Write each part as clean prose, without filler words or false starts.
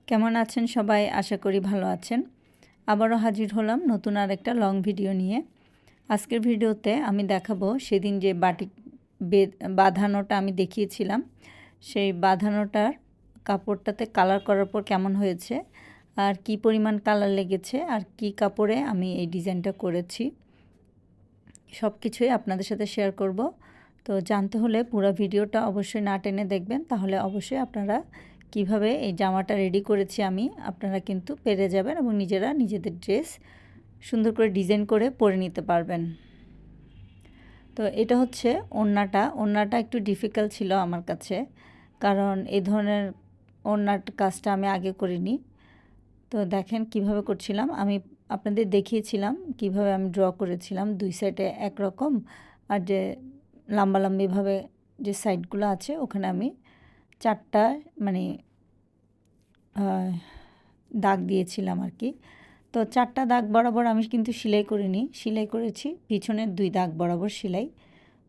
কেমন আছেন সবাই? আশা করি ভালো আছেন। আবারও হাজির হলাম নতুন আরেকটা লং ভিডিও নিয়ে। আজকের ভিডিওতে আমি দেখাবো সেদিন যে বাটিক বাঁধানোটা আমি দেখিয়েছিলাম, সেই বাঁধানোটার কাপড়টাতে কালার করার পর কেমন হয়েছে, আর কি পরিমাণ কালার লেগেছে, আর কি কাপড়ে আমি এই ডিজাইনটা করেছি, সব কিছুই আপনাদের সাথে শেয়ার করব। তো জানতে হলে পুরো ভিডিওটা অবশ্যই না টেনে দেখবেন, তাহলে অবশ্যই আপনারা কিভাবে এই জামাটা রেডি করেছি আমি, আপনারা কিন্তু পেরে যাবেন এবং নিজেরা নিজেদের ড্রেস সুন্দর করে ডিজাইন করে পরে নিতে পারবেন। তো এটা হচ্ছে ওড়নাটা একটু ডিফিকাল্ট ছিল আমার কাছে, কারণ এই ধরনের ওড়নার কাজটা আমি আগে করিনি। তো দেখেন কিভাবে করছিলাম আমি, আপনাদের দেখিয়েছিলাম কিভাবে আমি ড্র করেছিলাম, দুই সাইডে একরকম, আর যে লম্বালম্বিভাবে যে সাইডগুলো আছে ওখানে আমি 4টা মানে দাগ দিয়েছিলাম আর কি। তো 4টা দাগ বরাবর আমি কিন্তু সেলাই করিনি, সেলাই করেছি পিছনের 2 দাগ বরাবর সেলাই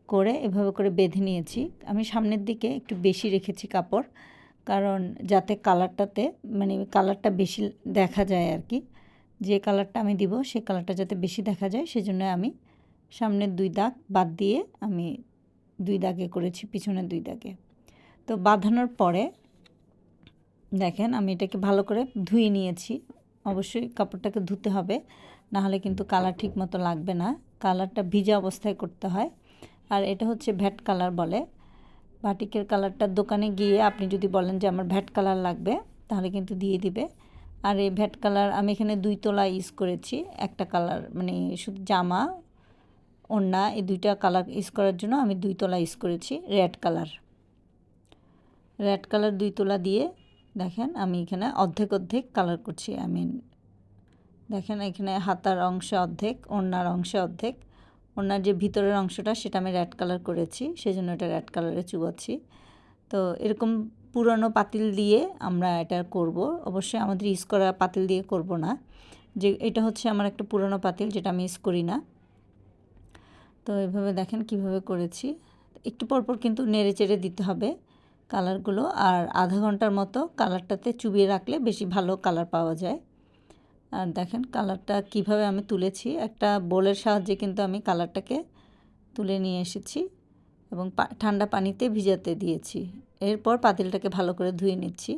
করে এভাবে করে বেঁধে নিয়েছি। আমি সামনের দিকে একটু বেশি রেখেছি কাপড়, কারণ যাতে কালারটা বেশি দেখা যায় আর কি। যে কালারটা আমি দিব সেই কালারটা যাতে বেশি দেখা যায়, সেজন্য আমি সামনের 2 দাগ বাদ দিয়ে আমি 2 দাগে করেছি, পিছনের 2 দাগে। তো বাঁধানোর পরে দেখেন আমি এটাকে ভালো করে ধুয়ে নিয়েছি। অবশ্যই কাপড়টাকে ধুতে হবে, না হলে কিন্তু কালার ঠিক মতো লাগবে না। কালারটা ভিজা অবস্থায় করতে হয়। আর এটা হচ্ছে ভ্যাট কালার বলে। বাটিকের কালারটা দোকানে গিয়ে আপনি যদি বলেন যে আমার ভ্যাট কালার লাগবে, তাহলে কিন্তু দিয়ে দিবে। আর এই ভ্যাট কালার আমি এখানে 2 তোলা ইউজ করেছি। একটা কালার শুধু জামা ওড়না এই 2টা কালার ইউজ করার জন্য আমি 2 তোলা ইউজ করেছি রেড কালার। 2 তোলা দিয়ে দেখেন আমি এখানে অর্ধেক কালার করছি। দেখেন এখানে হাতার অংশে অর্ধেক, ওড়নার অংশে অর্ধেক। ওড়নার যে ভিতরের অংশটা সেটা আমি রেড কালার করেছি, সেজন্য এটা রেড কালারে চুবাচ্ছি। তো এরকম পুরনো পাতিল দিয়ে আমরা এটা করব। অবশ্যই আমাদের ইউজ করা পাতিল দিয়ে করব না। যে এটা হচ্ছে আমার একটা পুরনো পাতিল, যেটা আমি ইউজ করি না। তো এভাবে দেখেন কিভাবে করেছি। একটু পরপর কিন্তু নেড়ে চেড়ে দিতে হবে কালারগুলো, আর আধা ঘন্টার মতো কালারটাতে চুবিয়ে রাখলে বেশি ভালো কালার পাওয়া যায়। আর দেখেন কালারটা কিভাবে আমি তুলেছি, একটা বোলের সাহায্যে কিন্তু আমি কালারটাকে তুলে নিয়ে এসেছি এবং ঠান্ডা পানিতে ভিজাতে দিয়েছি। এরপর পাতিলটাকে ভালো করে ধুয়ে নিচ্ছি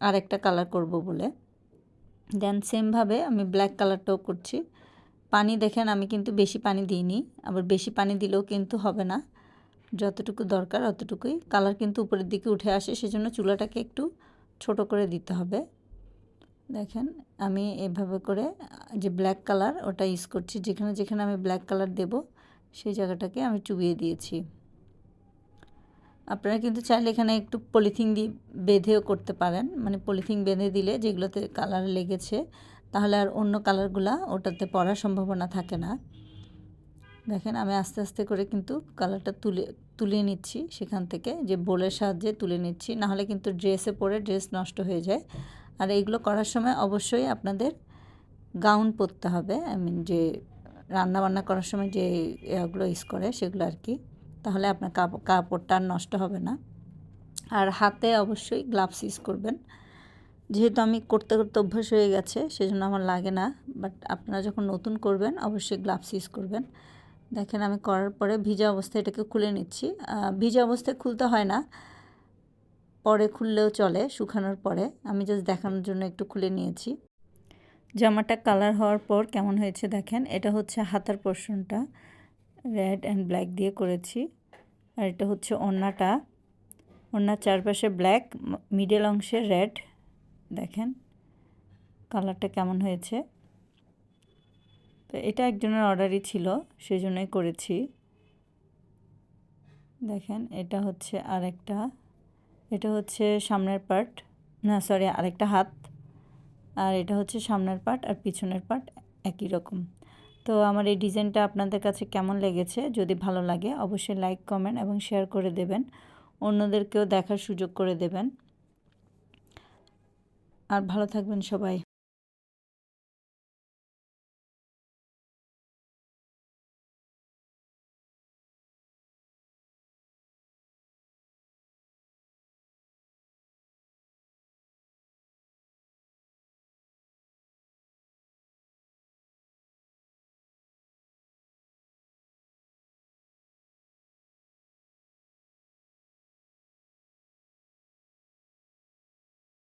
আর একটা কালার করব বলে। দেন সেমভাবে আমি ব্ল্যাক কালারটাও করছি। পানি দেখেন আমি কিন্তু বেশি পানি দিইনি, আবার বেশি পানি দিলেও কিন্তু হবে না। যতটুকু দরকার অতটুকুই। কালার কিন্তু উপরের দিকে উঠে আসে, সেজন্য চুলাটাকে একটু ছোট করে দিতে হবে। দেখেন আমি এভাবে করে যে ব্ল্যাক কালার ওটা ইউজ করছি, যেখানে যেখানে আমি ব্ল্যাক কালার দেব সেই জায়গাটাকে আমি চুবিয়ে দিয়েছি। আপনারা কিন্তু চাইলে এখানে একটু পলিথিন দিয়ে বেঁধেও করতে পারেন, পলিথিন বেঁধে দিলে যেগুলোতে কালার লেগেছে তাহলে আর অন্য কালারগুলা ওটাতে পড়ার সম্ভাবনা থাকে না। দেখেন আমি আস্তে আস্তে করে কিন্তু কালারটা তুলে নিচ্ছি সেখান থেকে, যে বোলের সাহায্যে তুলে নিচ্ছি, নাহলে কিন্তু ড্রেসে পরে ড্রেস নষ্ট হয়ে যায়। আর এইগুলো করার সময় অবশ্যই আপনাদের গাউন পরতে হবে, যে রান্নাবান্না করার সময় যে এগুলো ইউজ করে সেগুলো আর কি, তাহলে আপনার কাপড়টা আর নষ্ট হবে না। আর হাতে অবশ্যই গ্লাভস ইউজ করবেন। যেহেতু আমি করতে করতে অভ্যাস হয়ে গেছে সেজন্য আমার লাগে না, বাট আপনারা যখন নতুন করবেন অবশ্যই গ্লাভস ইউজ করবেন। দেখেন আমি করার পরে ভিজা অবস্থায় এটাকে খুলে নিচ্ছি। ভিজা অবস্থায় খুলতে হয় না, পরে খুললেও চলে শুকানোর পরে। আমি জাস্ট দেখানোর জন্য একটু খুলে নিয়েছি। জামাটা কালার হওয়ার পর কেমন হয়েছে দেখেন। এটা হচ্ছে হাতার পোর্শনটা রেড অ্যান্ড ব্ল্যাক দিয়ে করেছি, আর এটা হচ্ছে ওড়নার চারপাশে ব্ল্যাক, মিডল অংশে রেড। দেখেন কালারটা কেমন হয়েছে। তো এটা একজনের অর্ডারই ছিল, সেই জন্যই করেছি। দেখেন এটা হচ্ছে আরেকটা, এটা হচ্ছে সামনের পার্ট, না সরি আরেকটা হাত, আর এটা হচ্ছে সামনের পার্ট আর পিছনের পার্ট একই রকম। তো আমার এই ডিজাইনটা আপনাদের কাছে কেমন লেগেছে, যদি ভালো লাগে অবশ্যই লাইক কমেন্ট এবং শেয়ার করে দেবেন, অন্যদেরকেও দেখার সুযোগ করে দেবেন। আর ভালো থাকবেন সবাই।